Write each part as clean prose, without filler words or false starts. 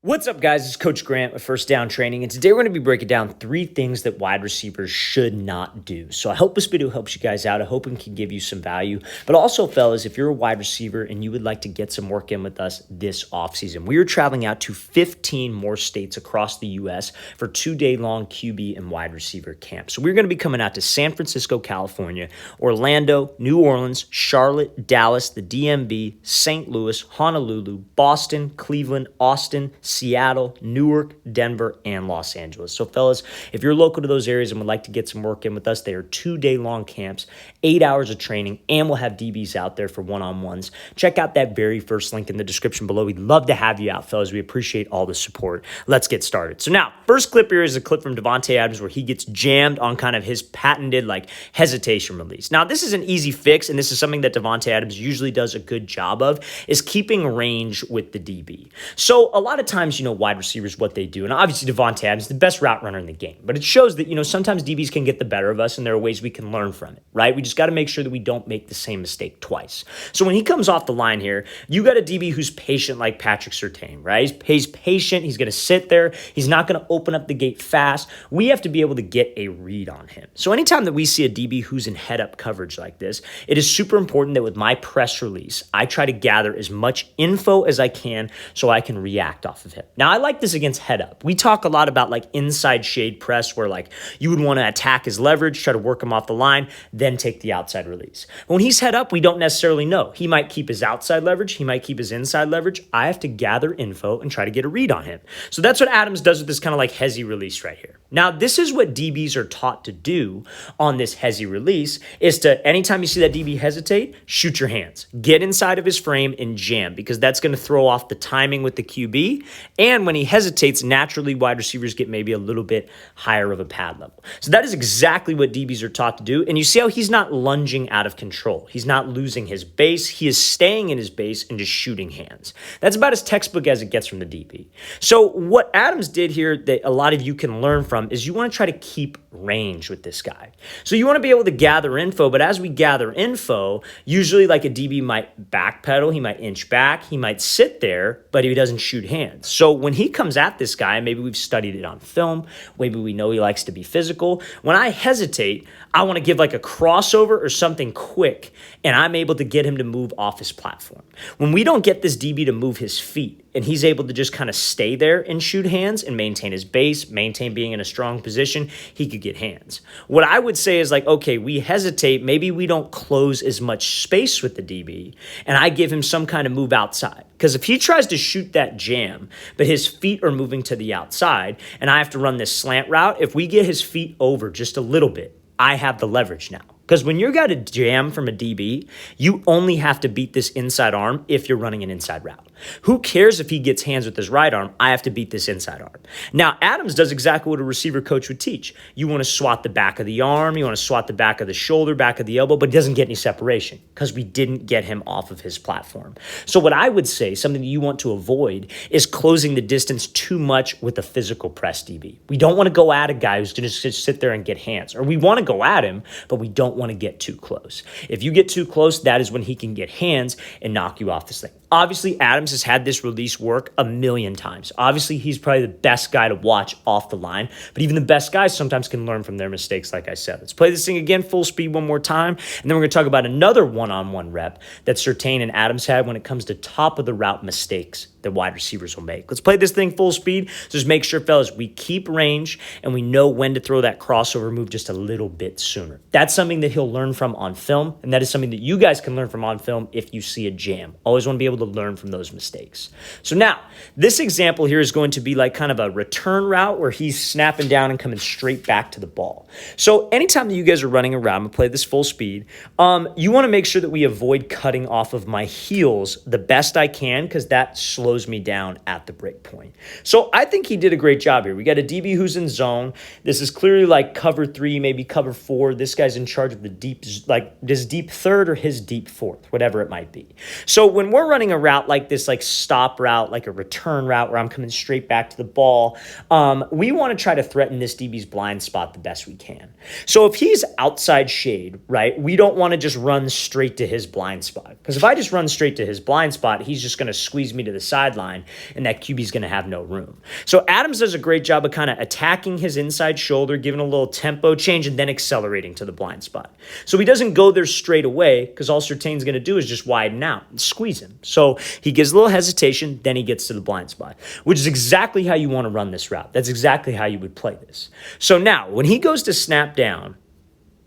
What's up, guys? It's Coach Grant with First Down Training, and today we're going to be breaking down 3 things that wide receivers should not do. So I hope this video helps you guys out. I hope it can give you some value. But also, fellas, if you're a wide receiver and you would like to get some work in with us this offseason, we are traveling out to 15 more states across the U.S. for 2-day-long QB and wide receiver camps. So we're going to be coming out to San Francisco, California, Orlando, New Orleans, Charlotte, Dallas, the DMV, St. Louis, Honolulu, Boston, Cleveland, Austin, Seattle, Newark, Denver, and Los Angeles. So fellas, if you're local to those areas and would like to get some work in with us, they are 2-day-long camps, 8 hours of training, and we'll have DBs out there for one-on-ones. Check out that very first link in the description below. We'd love to have you out, fellas. We appreciate all the support. Let's get started. So now, first clip here is a clip from Davante Adams where he gets jammed on kind of his patented hesitation release. Now, this is an easy fix, and this is something that Davante Adams usually does a good job of, is keeping range with the DB. So a lot of times, wide receivers, what they do, and obviously Davante Adams is the best route runner in the game, but it shows that, sometimes DBs can get the better of us, and there are ways we can learn from it, right? We just got to make sure that we don't make the same mistake twice. So when he comes off the line here, you got a DB who's patient like Patrick Surtain, right? He's patient. He's going to sit there. He's not going to open up the gate fast. We have to be able to get a read on him. So anytime that we see a DB who's in head-up coverage like this, it is super important that with my press release, I try to gather as much info as I can so I can react off of him. Now, I like this against head up. We talk a lot about inside shade press where you would want to attack his leverage, try to work him off the line, then take the outside release. When he's head up, we don't necessarily know. He might keep his outside leverage. He might keep his inside leverage. I have to gather info and try to get a read on him. So that's what Adams does with this kind of hezzy release right here. Now, this is what DBs are taught to do on this hezzy release is to, anytime you see that DB hesitate, shoot your hands. Get inside of his frame and jam because that's going to throw off the timing with the QB. And when he hesitates, naturally wide receivers get maybe a little bit higher of a pad level. So that is exactly what DBs are taught to do. And you see how he's not lunging out of control. He's not losing his base. He is staying in his base and just shooting hands. That's about as textbook as it gets from the DB. So what Adams did here that a lot of you can learn from is you want to try to keep range with this guy. So you want to be able to gather info, but as we gather info, usually a DB might backpedal, he might inch back, he might sit there, but he doesn't shoot hands. So when he comes at this guy, maybe we've studied it on film, maybe we know he likes to be physical. When I hesitate, I want to give a crossover or something quick, and I'm able to get him to move off his platform. When we don't get this DB to move his feet, and he's able to just kind of stay there and shoot hands and maintain his base, maintain being in a strong position, he could get hands. What I would say is okay, we hesitate, maybe we don't close as much space with the DB, and I give him some kind of move outside. Because if he tries to shoot that jam, but his feet are moving to the outside, and I have to run this slant route, if we get his feet over just a little bit, I have the leverage now. Because when you got a jam from a DB, you only have to beat this inside arm if you're running an inside route. Who cares if he gets hands with his right arm? I have to beat this inside arm. Now, Adams does exactly what a receiver coach would teach. You want to swat the back of the arm, you want to swat the back of the shoulder, back of the elbow, but he doesn't get any separation because we didn't get him off of his platform. So what I would say, something that you want to avoid, is closing the distance too much with a physical press DB. We don't want to go at a guy who's going to just sit there and get hands, or we want to go at him, but we don't want to get too close. If you get too close, that is when he can get hands and knock you off this thing. Obviously, Adams has had this release work a million times. Obviously, he's probably the best guy to watch off the line, but even the best guys sometimes can learn from their mistakes, like I said. Let's play this thing again, full speed one more time, and then we're going to talk about another one-on-one rep that Surtain and Adams had when it comes to top of the route mistakes that wide receivers will make. Let's play this thing full speed. So just make sure, fellas, we keep range and we know when to throw that crossover move just a little bit sooner. That's something that he'll learn from on film, and that is something that you guys can learn from on film if you see a jam. Always want to be able to learn from those mistakes. So now, this example here is going to be kind of a return route where he's snapping down and coming straight back to the ball. So anytime that you guys are running around, I'm going to play this full speed, you want to make sure that we avoid cutting off of my heels the best I can because that slows me down at the break point. So I think he did a great job here. We got a DB who's in zone. This is clearly cover 3, maybe cover 4. This guy's in charge of the deep, his deep third or his deep fourth, whatever it might be. So when we're running running a route like this, like stop route, like a return route where I'm coming straight back to the ball, we want to try to threaten this DB's blind spot the best we can. So if he's outside shade, right, we don't want to just run straight to his blind spot. Because if I just run straight to his blind spot, he's just going to squeeze me to the sideline, and that QB's going to have no room. So Adams does a great job of kind of attacking his inside shoulder, giving a little tempo change, and then accelerating to the blind spot. So he doesn't go there straight away, because all Surtain's going to do is just widen out and squeeze him. So he gives a little hesitation, then he gets to the blind spot, which is exactly how you want to run this route. That's exactly how you would play this. So now, when he goes to snap down,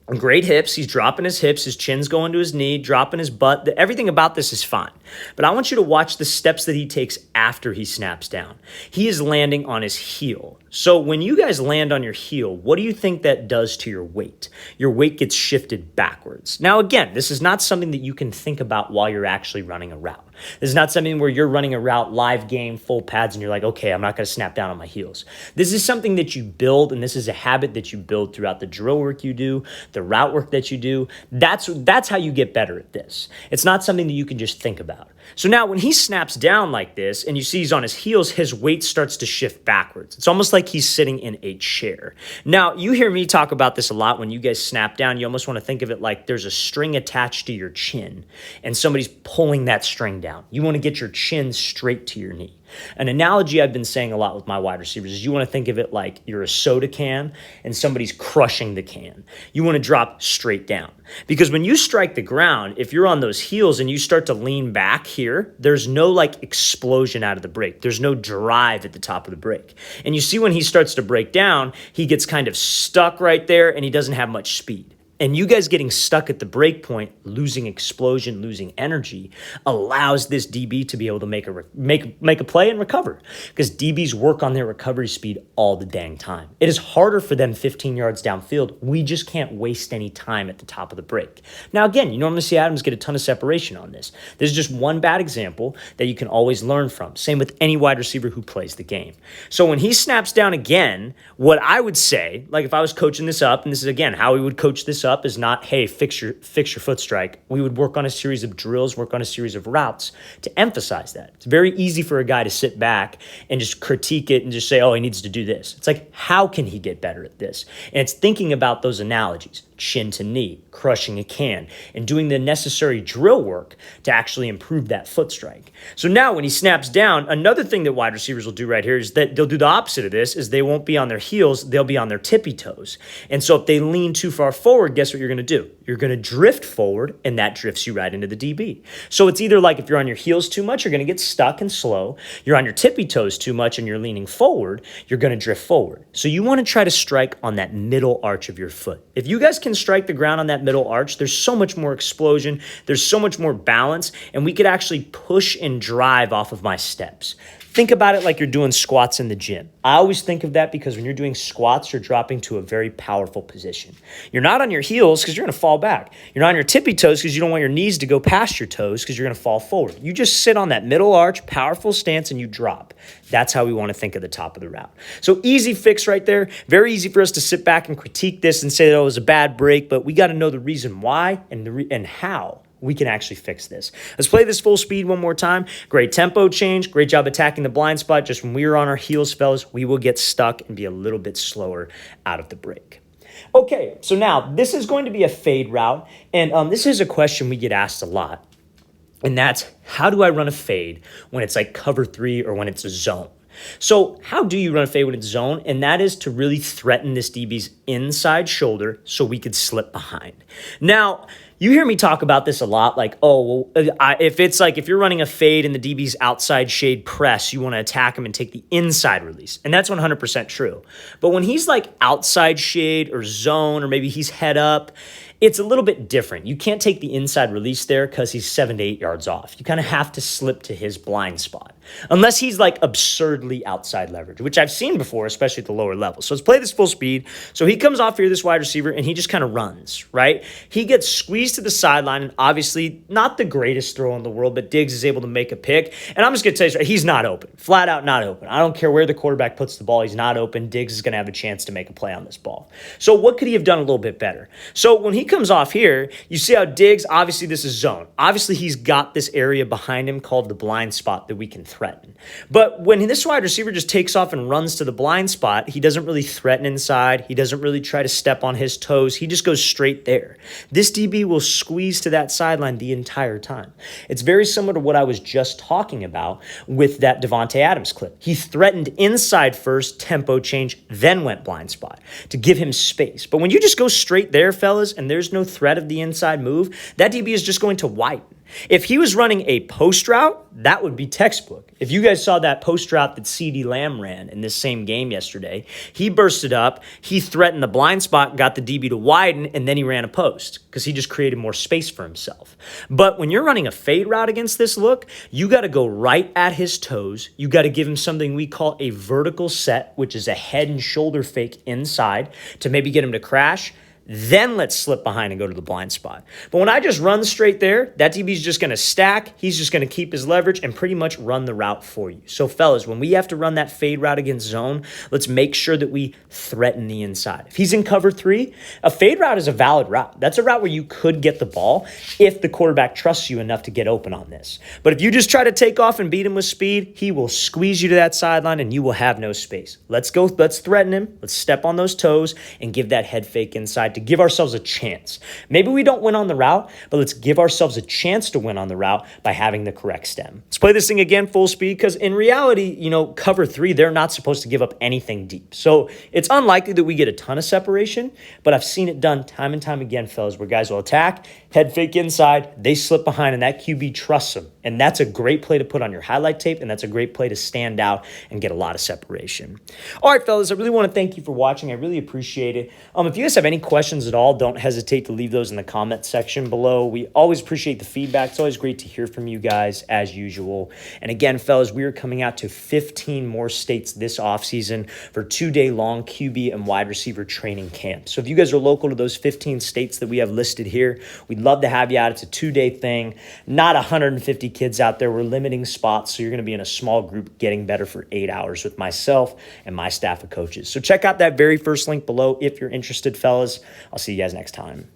great hips, he's dropping his hips, his chin's going to his knee, dropping his butt. Everything about this is fine. But I want you to watch the steps that he takes after he snaps down. He is landing on his heel. So when you guys land on your heel, what do you think that does to your weight? Your weight gets shifted backwards. Now, again, this is not something that you can think about while you're actually running a route. This is not something where you're running a route, live game, full pads, and you're like, okay, I'm not going to snap down on my heels. This is something that you build, and this is a habit that you build throughout the drill work you do, the route work that you do. That's how you get better at this. It's not something that you can just think about. So now when he snaps down like this and you see he's on his heels, his weight starts to shift backwards. It's almost like he's sitting in a chair. Now, you hear me talk about this a lot. When you guys snap down, you almost want to think of it like there's a string attached to your chin and somebody's pulling that string down. You want to get your chin straight to your knee. An analogy I've been saying a lot with my wide receivers is you want to think of it like you're a soda can and somebody's crushing the can. You want to drop straight down. Because when you strike the ground, if you're on those heels and you start to lean back here, there's no like explosion out of the brake. There's no drive at the top of the brake. And you see when he starts to break down, he gets kind of stuck right there and he doesn't have much speed. And you guys getting stuck at the break point, losing explosion, losing energy, allows this DB to be able to make a play and recover. Because DBs work on their recovery speed all the dang time. It is harder for them 15 yards downfield. We just can't waste any time at the top of the break. Now, again, you normally see Adams get a ton of separation on this. This is just one bad example that you can always learn from. Same with any wide receiver who plays the game. So when he snaps down again, what I would say, like if I was coaching this up, and this is again how we would coach this up, is not, hey, fix your foot strike. We would work on a series of drills, work on a series of routes to emphasize that. It's very easy for a guy to sit back and just critique it and just say, oh, he needs to do this. It's like, how can he get better at this? And it's thinking about those analogies, chin to knee, crushing a can, and doing the necessary drill work to actually improve that foot strike. So now when he snaps down, another thing that wide receivers will do right here is that they'll do the opposite of this, is they won't be on their heels, they'll be on their tippy toes. And so if they lean too far forward, guess what you're going to do? You're going to drift forward, and that drifts you right into the DB. So it's either like if you're on your heels too much, you're going to get stuck and slow. You're on your tippy toes too much and you're leaning forward, you're going to drift forward. So you want to try to strike on that middle arch of your foot. If you guys can strike the ground on that middle arch, there's so much more explosion, there's so much more balance, and we could actually push and drive off of my steps. Think about it like you're doing squats in the gym. I always think of that because when you're doing squats, you're dropping to a very powerful position. You're not on your heels because you're going to fall back. You're not on your tippy toes because you don't want your knees to go past your toes because you're going to fall forward. You just sit on that middle arch, powerful stance, and you drop. That's how we want to think of the top of the route. So easy fix right there. Very easy for us to sit back and critique this and say that it was a bad break, but we got to know the reason why and how we can actually fix this. Let's play this full speed one more time. Great tempo change. Great job attacking the blind spot. Just when we are on our heels, fellas, we will get stuck and be a little bit slower out of the break. Okay, so now this is going to be a fade route, and this is a question we get asked a lot, and that's, how do I run a fade when it's like cover 3 or when it's a zone? So how do you run a fade when it's zone? And that is to really threaten this DB's inside shoulder so we could slip behind. Now, you hear me talk about this a lot, like, oh, well, if you're running a fade and the DB's outside shade press, you want to attack him and take the inside release. And that's 100% true. But when he's like outside shade or zone, or maybe he's head up, it's a little bit different. You can't take the inside release there because he's 7 to 8 yards off. You kind of have to slip to his blind spot. Unless he's like absurdly outside leverage, which I've seen before, especially at the lower level. So let's play this full speed. So he comes off here, this wide receiver, and he just kind of runs, right? He gets squeezed to the sideline, and obviously not the greatest throw in the world, but Diggs is able to make a pick. And I'm just going to tell you, he's not open. Flat out not open. I don't care where the quarterback puts the ball. He's not open. Diggs is going to have a chance to make a play on this ball. So what could he have done a little bit better? So when he comes off here, you see how Diggs, obviously this is zone. Obviously he's got this area behind him called the blind spot that we can threaten. But when this wide receiver just takes off and runs to the blind spot, he doesn't really threaten inside. He doesn't really try to step on his toes. He just goes straight there. This DB will squeeze to that sideline the entire time. It's very similar to what I was just talking about with that Davante Adams clip. He threatened inside first, tempo change, then went blind spot to give him space. But when you just go straight there, fellas, and there's no threat of the inside move, that DB is just going to widen. If he was running a post route, that would be textbook. If you guys saw that post route that CeeDee Lamb ran in this same game yesterday, he bursted up, he threatened the blind spot, got the DB to widen, and then he ran a post because he just created more space for himself. But when you're running a fade route against this look, you got to go right at his toes. You got to give him something we call a vertical set, which is a head and shoulder fake inside to maybe get him to crash. Then let's slip behind and go to the blind spot. But when I just run straight there, that DB is just going to stack. He's just going to keep his leverage and pretty much run the route for you. So fellas, when we have to run that fade route against zone, let's make sure that we threaten the inside. If he's in cover 3, a fade route is a valid route. That's a route where you could get the ball if the quarterback trusts you enough to get open on this. But if you just try to take off and beat him with speed, he will squeeze you to that sideline and you will have no space. Let's threaten him. Let's step on those toes and give that head fake inside to give ourselves a chance. Maybe we don't win on the route, but let's give ourselves a chance to win on the route by having the correct stem. Let's play this thing again full speed because in reality, cover 3, they're not supposed to give up anything deep. So it's unlikely that we get a ton of separation, but I've seen it done time and time again, fellas, where guys will attack, head fake inside, they slip behind, and that QB trusts them. And that's a great play to put on your highlight tape, and that's a great play to stand out and get a lot of separation. All right, fellas, I really want to thank you for watching. I really appreciate it. If you guys have any questions at all, don't hesitate to leave those in the comment section below. We always appreciate the feedback. It's always great to hear from you guys as usual. And again, fellas, we are coming out to 15 more states this offseason for 2-day long QB and wide receiver training camp. So if you guys are local to those 15 states that we have listed here, we'd love to have you out. It's a 2-day thing, not 150 kids out there. We're limiting spots, so you're going to be in a small group getting better for 8 hours with myself and my staff of coaches. So check out that very first link below if you're interested, fellas. I'll see you guys next time.